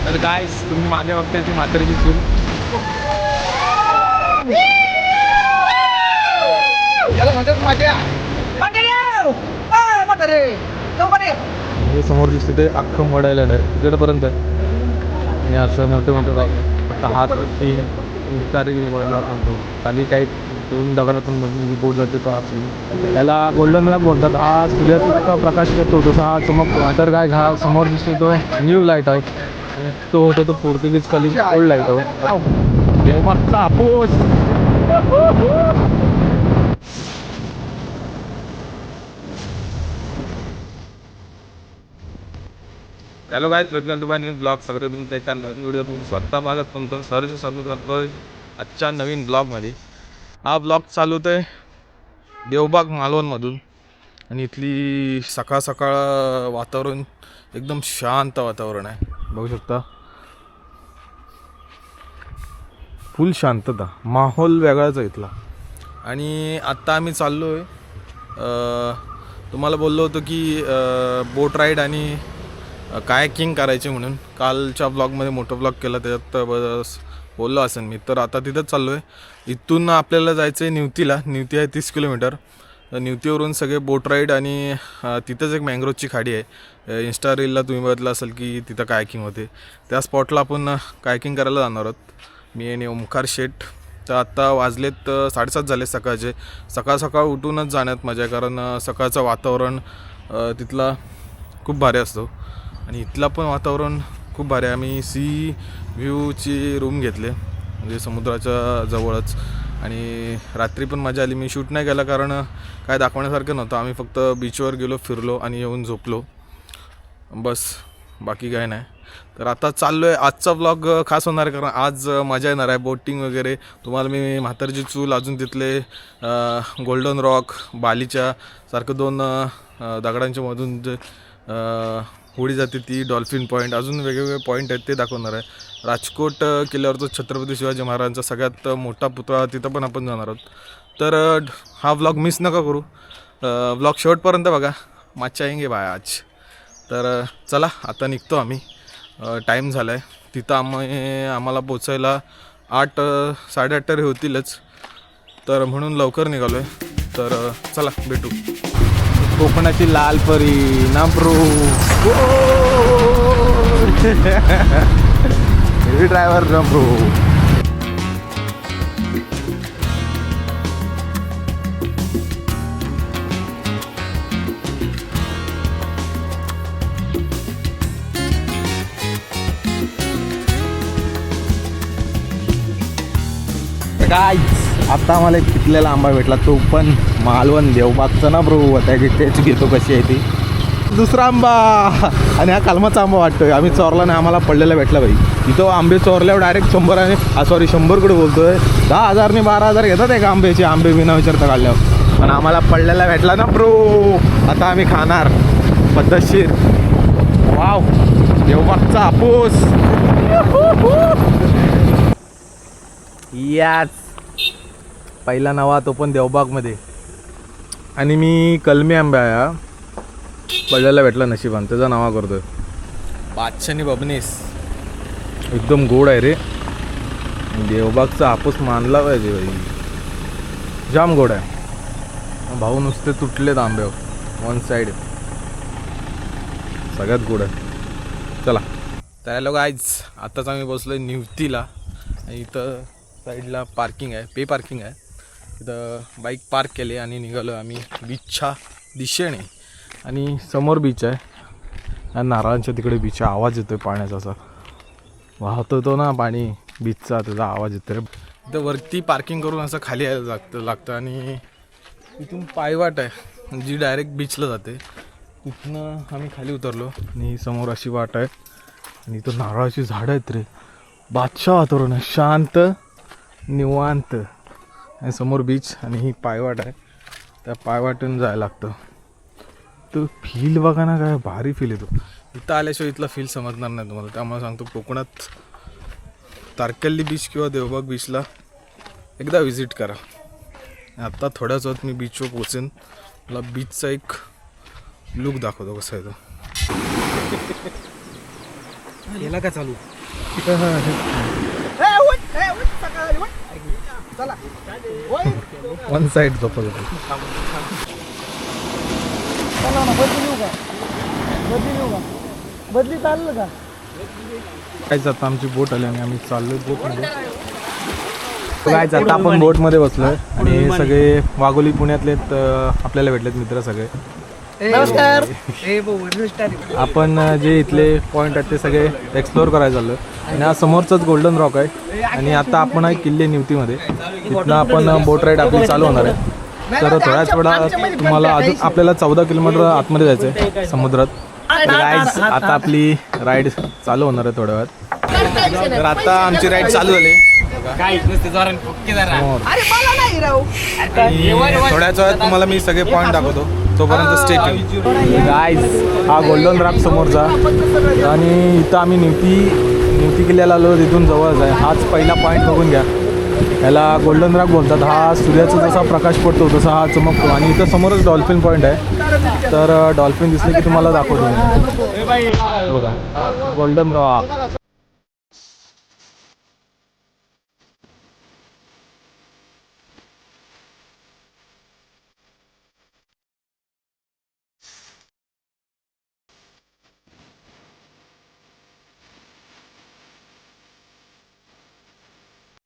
तर गाईस तुम्ही माझ्या बघताय ती म्हातारीची चूल. हे समोर दिसते ते अख्खं मड आयलंड आहे तिकडपर्यंत आहे. आणि असं मोठे मोठे फक्त हात म्हणतो खाली काही दोन दगडातून बोट जाते तो असं त्याला गोल्डन लॅम्प बोलतात. हा सूर्याचा प्रकाश येतो तसा हा चमकतो. तर काय हा समोर दिसतो तो न्यू लाईट हाऊस. तो होता तो पोर्तुगीज खाली ओल्ड लाईट हाऊस. देवबागचा हापूस. Hello guys, welcome to my new blog. सगळे तुम्ही त्याच्या नवीन व्हिडिओ तुम्ही स्वतः बघत तुमचं सर्च चालू करतोय आजच्या नवीन ब्लॉगमध्ये. हा ब्लॉग चालू होत आहे देवबाग मालवणमधून. आणि इथली सकाळ सकाळ वातावरण एकदम शांत वातावरण आहे, बघू शकता. फुल शांतता, माहोल वेगळाच आहे इथला. आणि आत्ता आम्ही चाललो आहे, तुम्हाला बोललो होतो की बोट राईड आणि कायाकिंग करायची म्हणून. कालच्या ब्लॉगमध्ये मोठं ब्लॉग केला त्याच्यात बोललो असेल मी. तर आता तिथंच चाललो आहे. इथून आपल्याला जायचं आहे निवतीला. निवती आहे 30 किलोमीटर. निवतीवरून सगळे बोट राईड आणि तिथंच एक मँग्रोवची खाडी आहे. इंस्टा रीलला तुम्ही बघितलं असेल की तिथं कायकिंग होते. त्या स्पॉटला आपण कायकिंग करायला जाणार आहोत, मी आणि ओमकार शेठ. तर आत्ता वाजलेत 7:30 झाले सकाळचे. सकाळ सकाळ उठूनच जाण्यात मजा आहे, कारण सकाळचं वातावरण तिथला खूप भारी असतो. आणि इथला पण वातावरण खूप भारी आहे. आम्ही सी व्ह्यूची रूम घेतले, म्हणजे समुद्राच्या जवळच. आणि रात्री पण मजा आली. मी शूट नाही केला कारण काय दाखवण्यासारखं नव्हतं. आम्ही फक्त बीचवर गेलो, फिरलो आणि येऊन झोपलो, बस, बाकी काय नाही. तर आता चाललो आहे. आजचा ब्लॉग खास होणार आहे कारण आज मजा येणार आहे. बोटिंग वगैरे तुम्हाला मी म्हातारीची चूल, अजून तिथले गोल्डन रॉक, बालीच्या सारखं 2 दगडांच्या मधून जे होडी जाते ती, डॉल्फिन पॉईंट, अजून वेगवेगळे पॉईंट आहेत ते दाखवणार आहे. राजकोट किल्ल्यावरचं छत्रपती शिवाजी महाराजांचा सगळ्यात मोठा पुतळा, तिथं पण आपण जाणार आहोत. तर हा ब्लॉग मिस नका करू, ब्लॉग शेवटपर्यंत बघा. मजा येंगे बाय आज. तर चला आता निघतो आम्ही. टाईम झाला आहे तिथं. आम्हाला पोचायला 8 साडेआठ तरी होतीलच, तर म्हणून लवकर निघालो आहे. तर चला भेटू. कोकणाची लाल परी ना ब्रो. हेवी ड्रायव्हर ना ब्रो. गाईज आता आम्हाला एक पिकलेला आंबा भेटला, तो पण मालवण देवबागचा ना ब्रो. आता तेच घेतो कशी आहे ती. दुसरा आंबा, आणि हा कलमाचा आंबा वाटतोय. आम्ही चोरला नाही, आम्हाला पडलेला भेटला भाई. इथं आंबे चोरल्यावर डायरेक्ट 100 आणि 100 कडे बोलतोय. 10,000 आणि 12,000 घेतात एक आंब्याचे. आंबे बिना विचारता काढल्यावर. पण आम्हाला पडलेला भेटला ना ब्रो. आता आम्ही खाणार पद्धतशीर. वाव, देवबागचा हापूस. याच पहिला नवा, तो पण देवबागमध्ये. आणि मी कलमी आंबा आहे पडलेला भेटला नशिबान, त्याचा नावा करतोय. बादशानी बबनीस एकदम गोड आहे रे. देवबागचा हापूस मानला पाहिजे भाई, जाम गोड आहे भाऊ. नुसते तुटलेत आंब्यावर, वन साईड सगळ्यात गोड आहे. चला तर हॅलो गाईज, आत्ताच आम्ही बसलोय निवतीला. आणि इथं साईडला पार्किंग आहे, पे पार्किंग आहे. इथं बाईक पार्क केली आणि निघालो आम्ही बीचच्या दिशेने. आणि समोर बीच आहे आणि नारळांच्या तिकडे बीच आहे. आवाज येतोय पाण्याचा, असा वाहतो तो ना पाणी बीचचा, त्याचा आवाज येतो रे. इथं वरती पार्किंग करून असं खाली यायला लागतं. आणि इथून पायवाट आहे जी डायरेक्ट बीचला जाते. तिथनं आम्ही खाली उतरलो आणि समोर अशी वाट आहे. आणि इथं नारळाची झाडं आहेत रे. बादशाह वातावरण आहे, शांत निवांत. आणि समोर बीच आणि ही पायवाट आहे, त्या पायवाटून जायला लागतं. तो फील बघा ना, काय भारी फील येतो. इथं आल्याशिवाय इथला फील समजणार नाही तुम्हाला. त्यामुळे सांगतो, कोकणात तारकल्ली बीच किंवा देवबाग बीचला एकदा व्हिजिट करा. आत्ता थोड्याच वेळात मी बीचवर पोचेन. मला बीचचा एक लुक दाखवतो कसा आहे तो. याला काय चालू वन साईड झोपत होते. बदली चाललं का? काहीच आता आमची बोट आली आणि आम्ही चाललोय बोटमध्ये. कायच आता आपण बोटमध्ये बसलोय आणि हे सगळे वाघोली पुण्यातले आपल्याला भेटलेत मित्र सगळे. नमस्कार. आपण जे इथले पॉईंट आहेत ते सगळे एक्सप्लोअर करायला चाललोय आणि हा समोरचाच गोल्डन रॉक आहे आणि आता आपण आहे किल्ले निवतीमध्ये. इथनं आपण बोट राईड आपली चालू होणार आहे. तर थोड्याच वेळा तुम्हाला अजून आपल्याला 14 किलोमीटर आतमध्ये जायचं आहे समुद्रात. गाईज आता आपली राईड चालू होणार आहे थोड्या वेळात. तर आता आमची राईड चालू झाली. थोड्याच वेळात तुम्हाला मी सगळे पॉईंट दाखवतो, तोपर्यंत स्टे ट्यून. गाईज हा गोल्डन रॉक समोरचा आणि इथं आम्ही निवती किल्ल्याला आलो, तिथून जवळच आहे. हाच पहिला पॉईंट बघून घ्या. याला गोल्डन रॉक बोलतात. हा सूर्याचा जसा प्रकाश पडतो तसा हा चमकतो आणि इथं समोरच डॉल्फिन पॉईंट आहे. तर डॉल्फिन दिसले की तुम्हाला दाखवतो. बघा गोल्डन रॉक.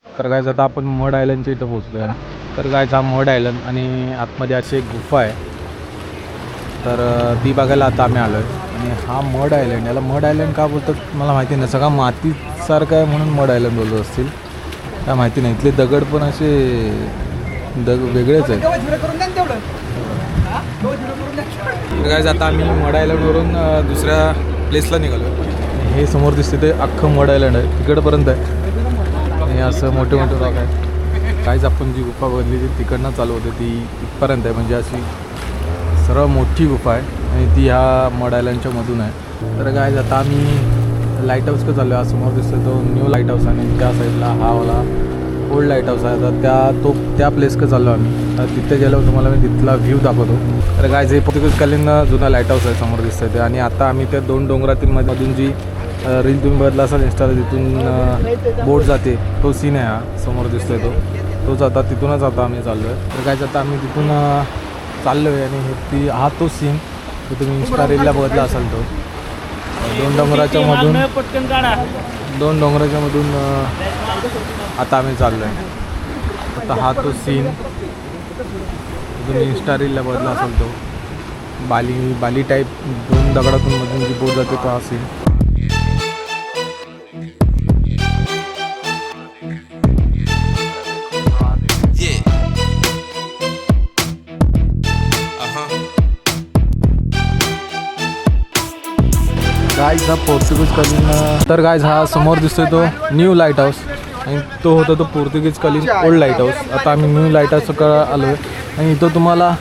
तर गायज आता आपण मड आयलंडच्या इथं पोहोचलो आहे. तर गायज हा मड आयलंड आणि आतमध्ये अशी एक गुफा आहे. तर ती बघायला आता आम्ही आलो आहे. आणि हा मड आयलंड, याला मड आयलंड का बोलतात मला माहिती नाही. सगळा मातीसारखं आहे म्हणून मड आयलंड बोलत असतील, काय माहिती नाही. इथले दगड पण असे वेगळेच आहेत. गायज आता आम्ही मड आयलंडवरून दुसऱ्या प्लेसला निघालो. हे समोर दिसते ते अख्खं मड आयलंड आहे, तिकडपर्यंत आहे. हे असं मोठे मोठे रॉक आहे. काहीच आपण जी गुफा बघितली ती तिकडनं चालू होते ती इथपर्यंत आहे. म्हणजे अशी सर्व मोठी गुफा आहे आणि ती ह्या मड आयलंडच्या मधून आहे. तर गाईज आता आम्ही लाईट हाऊसकडे चाललो आहे. समोर दिसतो तो न्यू लाईट हाऊस आणि त्या साईडला हा वाला ओल्ड लाईट हाऊस आहे. तर त्या प्लेसकडे चाललो आम्ही. तर तिथे गेल्यावर तुम्हाला मी तिथला व्ह्यू दाखवतो. तर गाईज हे पोर्तुगीजकालीन जुना लाईट हाऊस आहे समोर दिसतं ते. आणि आता आम्ही त्या 2 डोंगरातील मधून जी रील तुम्ही बघितला असाल इंस्टाला, तिथून बोट जाते तो सीन आहे हा समोर दिसतोय तोच. आता तिथूनच आता आम्ही चाललो आहे. तर काय आता आम्ही तिथून चाललो आहे आणि हा तो सीन तो तुम्ही इंस्टा रीलला बघितला असाल तो. 2 डोंगराच्या मधून आता आम्ही चाललो आहे. आता हा तो सीन तुम्ही इंस्टा रीलला बघितला असाल तो. बाली टाईप 2 दगडातून मधून जी बोट जाते तो हा सीन. गाईज हा पोर्तुगीजकालीन. तर गाईज हा समोर दिसतोय तो न्यू लाईट हाऊस आणि तो होता तो पोर्तुगीजकालीन ओल्ड लाईट हाऊस. आता आम्ही न्यू लाईट हाऊसकडे आलो आहे आणि इथं तुम्हाला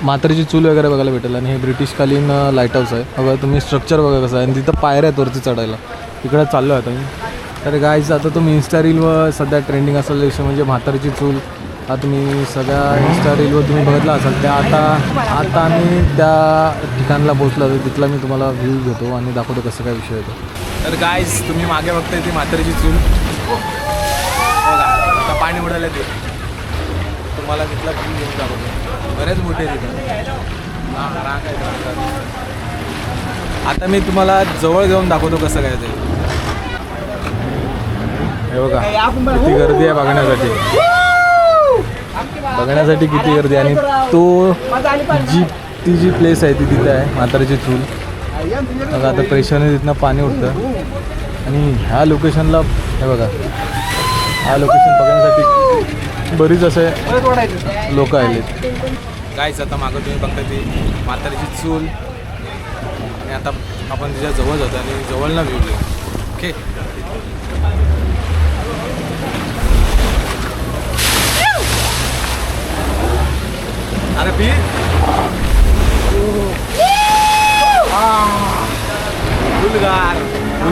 म्हातारीची चूल वगैरे बघायला भेटेल. आणि हे ब्रिटिशकालीन लाईट हाऊस आहे. बघा तुम्ही स्ट्रक्चर बघा कसं आहे. आणि तिथं पायऱ्या आहेत वरती चढायला. तिकडे चाललो आहे आता मी. तर गाईज आता तुम्ही इंस्टा रीलवर सध्या ट्रेंडिंग असलेला विषय म्हणजे म्हातारीची चूल. हा तुम्ही सगळ्या इंस्टा रीलवर तुम्ही बघितला असाल. त्या आता आम्ही त्या ठिकाणाला पोहोचलो तर तिथला मी तुम्हाला व्ह्यू घेतो आणि दाखवतो कसं काय विषय होतो. तर गाईज तुम्ही मागे बघताय ती म्हातारीची चूल. बघा पाणी उडालं ते. तुम्हाला तिथला व्ह्यू घेऊन दाखवतो. बरेच मोठे तिथं रांग आहे. आता मी तुम्हाला जवळ घेऊन दाखवतो कसं काय ते. हे बघा किती गर्दी आहे बघण्यासाठी किती गर्दी. आणि ती जी प्लेस आहे ती तिथे आहे म्हातारीची चूल. बघा आता प्रेशरने तिथनं पाणी उठतं. आणि ह्या लोकेशनला हे बघा हा लोकेशन बघण्यासाठी बरीच असे लोक आलेत. गाईच आता मागं तुम्ही बघता ती म्हातारीची चूल. आणि आता आपण तिच्या जवळ जातो आणि जवळना व्ह्यू घेऊ. ओके अरे पी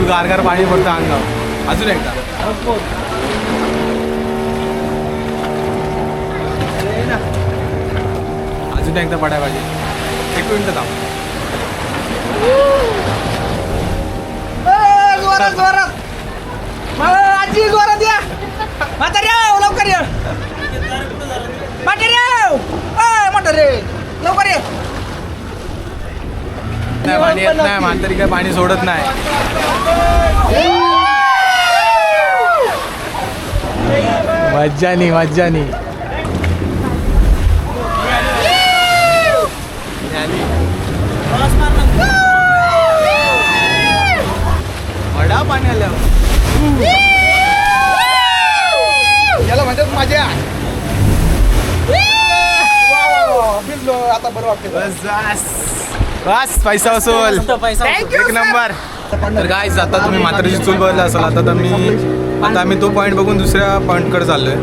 गार पाणी पडतं अंगावर. अजून एकदा पडायला पाहिजे. 1 मिनिट थांब. आजी जोरात या म्हातारे लवकर ये म्हातारे लवकर ये नाही पाणी येत नाही म्हातारी काय पाणी सोडत नाही मज्जानी मज्जानी वडा पाणी आलं याला म्हणतात माझ्या भिजलो आता बरं वाटतं बस पैसा वसूल एक नंबर तर गाईज आता तुम्ही म्हातारीची चूल बघितला असाल आता आम्ही तो पॉईंट बघून दुसऱ्या पॉईंटकडे चाललोय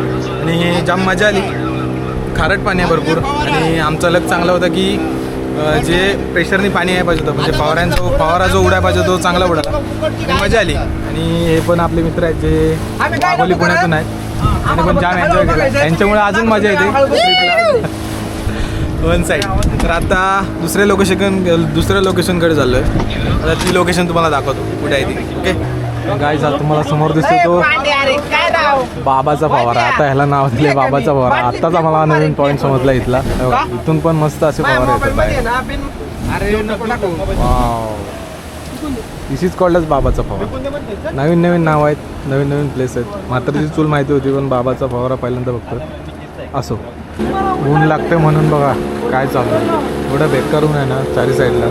आणि जाम मजा आली खारट पाणी आहे भरपूर आणि आमचा लक चांगला होता की जे प्रेशरनी पाणी आहे पाहिजे होतं म्हणजे फवारा जो उडाय पाहिजे तो चांगला उडाला आणि मजा आली आणि हे पण आपले मित्र आहेत जे वाघोली पुण्यातून आहेत त्यांनी पण जाम एन्जॉय केला त्यांच्यामुळे अजून मजा येते ट्रिपला वन साईड तर आता दुसऱ्या लोकेशनकडे चाललो आहे आता ती लोकेशन तुम्हाला दाखवतो कुठे आहे ती ओके गाईज आता तुम्हाला समोर दिसतो तो बाबाचा फवारा आता ह्याला नाव दिले बाबाचा फवारा आत्ताच आम्हाला नवीन पॉईंट समजला इथला इथून पण मस्त असे फवारे येतात दिस इज कॉल्ड बाबाचा फवारा नवीन नाव आहेत नवीन प्लेस आहेत म्हातारीची चूल माहिती होती पण बाबाचा फवारा पहिल्यांदा बघतो असो ऊन लागते म्हणून बघा काय चालू आहे एवढं बेकार ऊन आहे ना चारी साईडला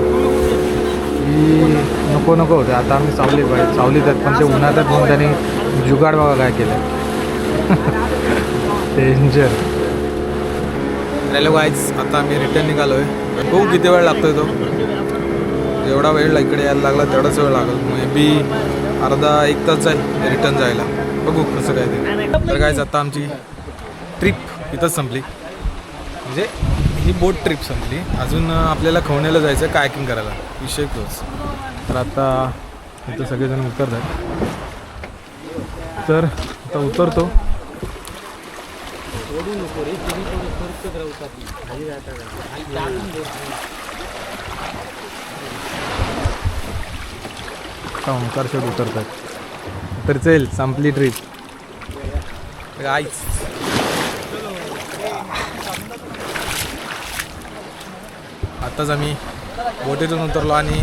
की नको होते आता आम्ही सावलीत आहेत पण ते उन्हातच म्हणून त्यांनी जुगाड बघा काय केलं डेंजर हॅलो गाईज आता आम्ही रिटर्न निघालो आहे बघू किती वेळ लागतोय तो जेवढा वेळ इकडे यायला लागला तेवढाच वेळ लागेल मे बी अर्धा एक तास जाईल रिटर्न जायला बघू कसं काय ते तर गाईज आता आमची ट्रिप इथंच संपली म्हणजे ही बोट ट्रिप संपली अजून आपल्याला खवण्याला जायचं कायकिंग करायला विषय तोच तर आता इथं सगळेजण उतरतात तर आता उतरतो आता ओंकार शेट उतरतात तर चल संपली ट्रिप गाईस आत्ताच आम्ही बोटीतून उतरलो आणि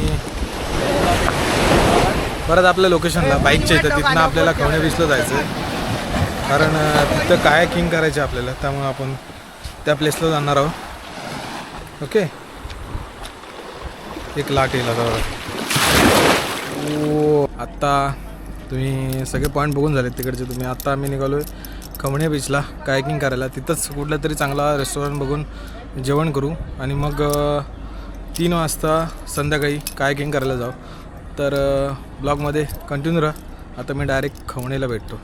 परत आपल्या लोकेशनला बाईकच्या इथं तिथनं आपल्याला खवणे बीचला जायचं आहे कारण तिथं कायाकिंग करायचं आहे आपल्याला त्यामुळे आपण त्या प्लेसला जाणार आहोत ओके एक लाट येईल आता आत्ता तुम्ही सगळे पॉईंट बघून झालेत तिकडचे तुम्ही आत्ता आम्ही निघालो आहे खवणे बीचला कायाकिंग करायला तिथंच कुठलं तरी चांगला रेस्टॉरंट बघून जेवण करू आणि मग 3 वाजता संध्याकाळी कायाकिंग करायला जाऊ तर ब्लॉगमध्ये कंटिन्यू राहा आता मी डायरेक्ट खवणेला भेटतो